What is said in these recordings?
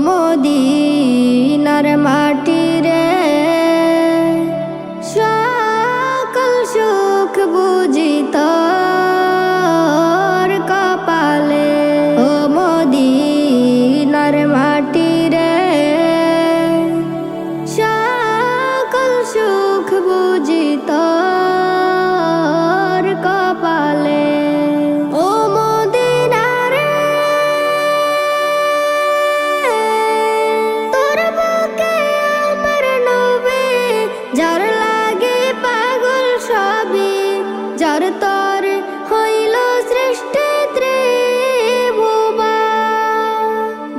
মদিনার মাটি রে সকল সুখ বুঝি তোর কপালে। ও মদিনার মাটি রে সকল সুখ বুঝি তোর কপালে। ও মদিনা রে তোর বুকে আমার নবী, যার লাগে পাগল সবই, যার তোর হইল সৃষ্টি ত্রিভুবন।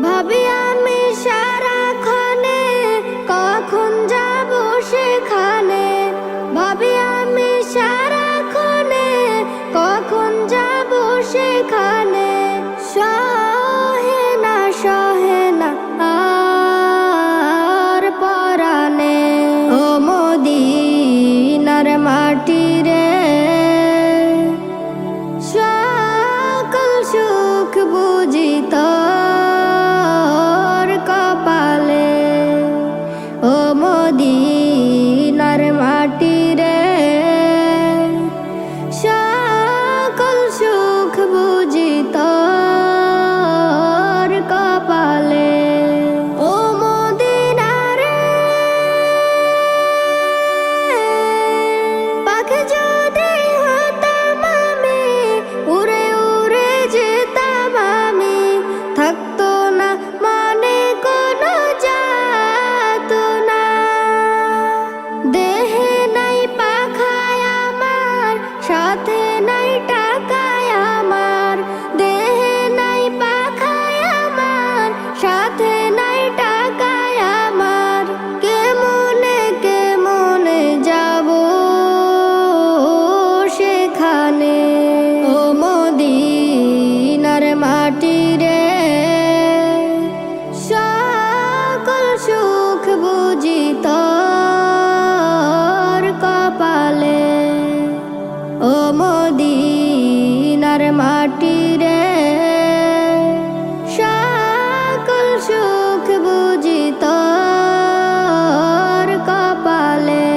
ভাবি আমি সারাক্ষণে কখন যাব সেখানে, ভাবি আমি সারাক্ষণে কখন যাব সেখানে। সহে না আর পরাণে। ও মদিনার মাটি রে সকল সুখ বুঝি তোর কপালে। ও মদিনার মাটি রে সকল সুখ বুঝি তোর কপালে। ও মদিনা রে পাখি যদি হতাম আমি, উড়ে উড়ে যেতাম আমি, থাকতো না মনে কোনো যাতনা। দেহে নাই পাখায় আমার, সাথে নাই টাকায় আমার, দেহে নাই পাখায় আমার, সাথে নাই টাকায় আমার। কেমনে যাব সেখানে। ও মদিনার মাটি রে সকল সুখ বুঝি তোর কপালে। ও মদিনার মাটি রে সকল সুখ বুঝি তোর কপালে।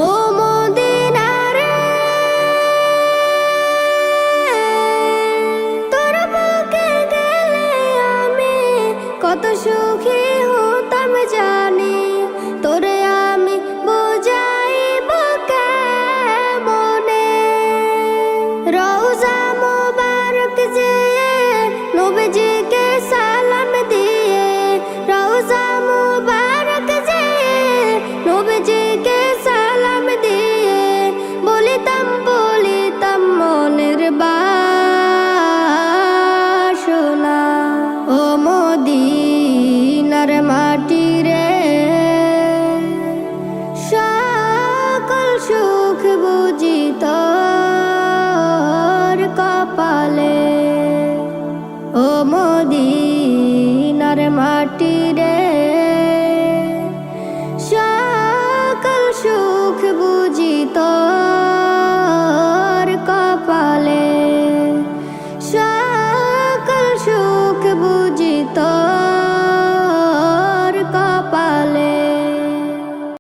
ও মদিনা রে তোর বুকে গেলে আমি কত সুখী হতাম জানি, তোরে আমি বুঝাইব কেমনে। রওজা মুবারক যেয়ে নবীজিকে সালাম দিয়ে, রওজা মুবারক যেয়ে নবীজিকে সালাম দিয়ে, বলিতাম মনের বাসনা। ও মদিনার মাটি রে সকল সুখ বুঝি তোর কপালে। ও মদিনার মাটি রে সকল সুখ বুঝি তোর